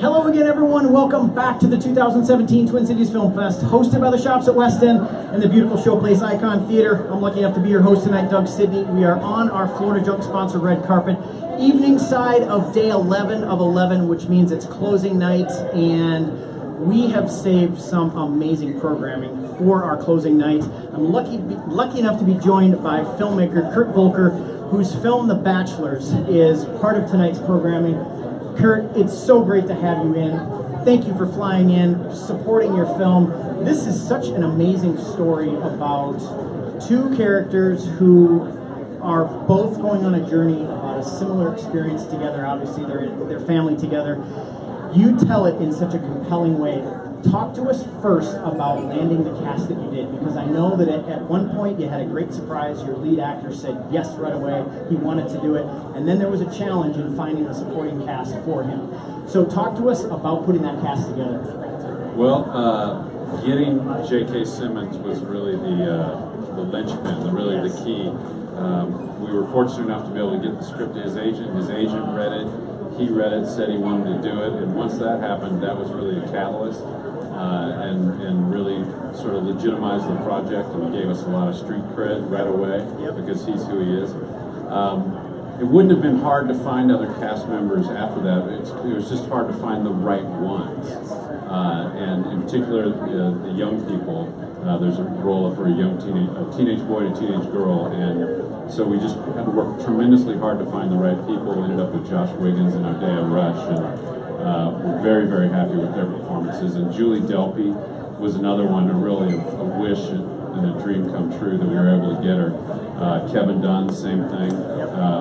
Hello again, everyone. Welcome back to the 2017 Twin Cities Film Fest, hosted by the Shops at West End and the beautiful Showplace Icon Theater. I'm lucky enough to be your host tonight, Doug Sidney. We are on our Florida Junk sponsor red carpet, evening side of day 11 of 11, which means it's closing night, and we have saved some amazing programming for our closing night. I'm lucky enough to be joined by filmmaker Kurt Volker, whose film The Bachelors is part of tonight's programming. Kurt, it's so great to have you in. Thank you for flying in, supporting your film. This is such an amazing story about two characters who are both going on a journey about a similar experience together. Obviously, they're family together. You tell it in such a compelling way. Talk to us first about landing the cast that you did, because I know that at one point you had a great surprise. Your lead actor said yes right away. He wanted to do it. And then there was a challenge in finding the supporting cast for him. So talk to us about putting that cast together. Well, getting J.K. Simmons was really the linchpin, really the key. We were fortunate enough to be able to get the script to his agent. His agent read it. He read it, said he wanted to do it, and once that happened, that was really a catalyst, and really sort of legitimized the project and gave us a lot of street cred right away, because he's who he is. It wouldn't have been hard to find other cast members after that. It was just hard to find the right ones, and in particular, the young people. There's a role for a teenage boy and a teenage girl, and so we just had to work tremendously hard to find the right people. We ended up with Josh Wiggins and Odeya Rush, and we're very, very happy with their performances. And Julie Delpy was another one, really a wish and a dream come true that we were able to get her. Kevin Dunn, same thing.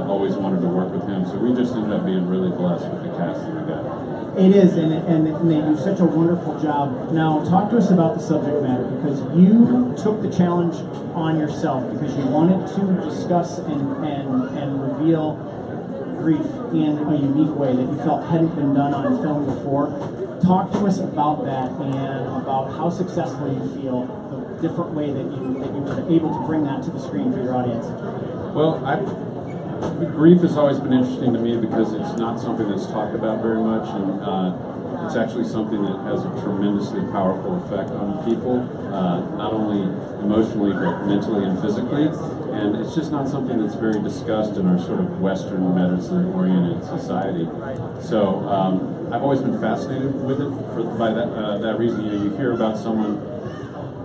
Always wanted to work with him, so we just ended up being really blessed with the cast that we got. It is, and they do such a wonderful job. Now, talk to us about the subject matter, because you took the challenge on yourself because you wanted to discuss and reveal grief in a unique way that you felt hadn't been done on film before. Talk to us about that and about how successful you feel, the different way that you were able to bring that to the screen for your audience. Well, grief has always been interesting to me because it's not something that's talked about very much, and it's actually something that has a tremendously powerful effect on people, not only emotionally but mentally and physically, and it's just not something that's very discussed in our sort of Western medicine-oriented society. So I've always been fascinated with it by that reason. You know, you hear about someone,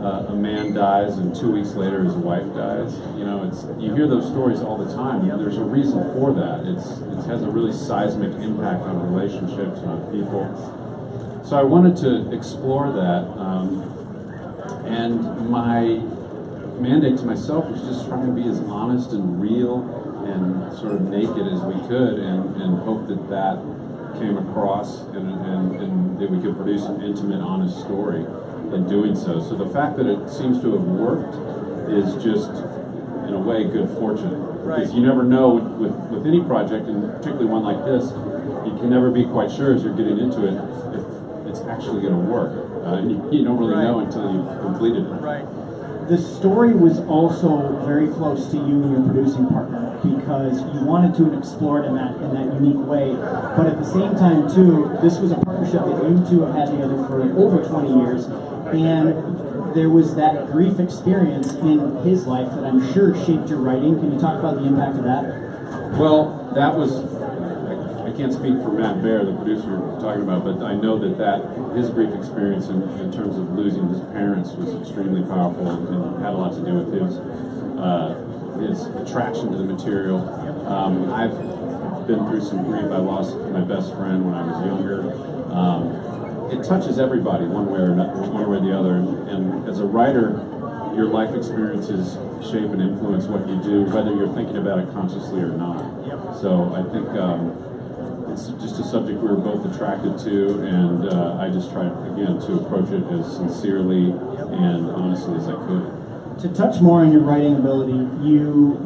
a man dies and 2 weeks later his wife dies. You know, you hear those stories all the time. There's a reason for that. It has a really seismic impact on relationships and on people. So I wanted to explore that, and my mandate to myself was just trying to be as honest and real and sort of naked as we could, and hope that came across, and that we could produce an intimate, honest story in doing so. So the fact that it seems to have worked is just, in a way, good fortune. Right. Because you never know with any project, and particularly one like this, you can never be quite sure as you're getting into it if it's actually going to work. You don't really know until you've completed it. Right. The story was also very close to you and your producing partner, because you wanted to explore it in that unique way. But at the same time, too, this was a partnership that you two have had together for over 20 years. And there was that grief experience in his life that I'm sure shaped your writing. Can you talk about the impact of that? Well, that was, I can't speak for Matt Baer, the producer you're talking about, but I know that his grief experience in terms of losing his parents was extremely powerful, and had a lot to do with his attraction to the material. I've been through some grief. I lost my best friend when I was younger. It touches everybody one way or the other, and as a writer, your life experiences shape and influence what you do, whether you're thinking about it consciously or not. So I think it's just a subject we were both attracted to, and I just tried, again, to approach it as sincerely and honestly as I could. To touch more on your writing ability, you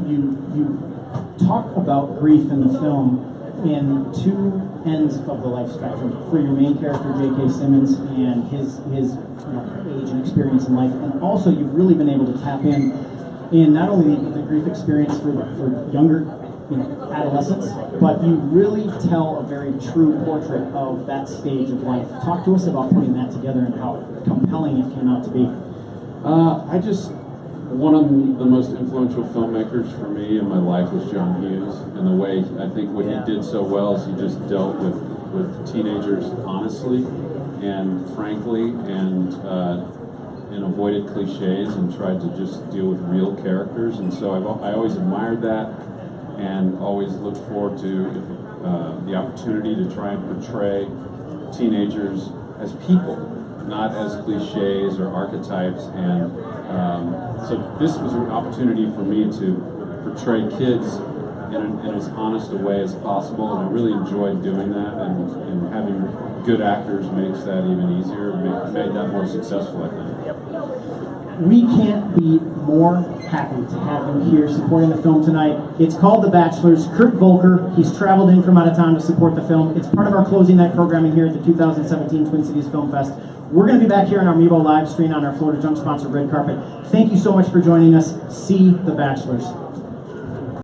talk about grief in the film in two ends of the life spectrum. For your main character, J.K. Simmons, and his age and experience in life, and also you've really been able to tap in not only the grief experience for younger adolescence, but you really tell a very true portrait of that stage of life. Talk to us about putting that together and how compelling it came out to be. One of the most influential filmmakers for me in my life was John Hughes, and the way I think what he did so well is he just dealt with teenagers honestly and frankly, and avoided cliches and tried to just deal with real characters. And so I always admired that, and always looked forward to the opportunity to try and portray teenagers as people, not as cliches or archetypes. And so this was an opportunity for me to portray kids in as honest a way as possible, and I really enjoyed doing that, and having good actors makes that even easier, made that more successful, I think. We can't be more happy to have him here supporting the film tonight. It's called The Bachelors. Kurt Volker, he's traveled in from out of town to support the film. It's part of our closing night programming here at the 2017 Twin Cities Film Fest. We're going to be back here on our Mevo live stream on our Florida Junk sponsor Red Carpet. Thank you so much for joining us. See The Bachelors.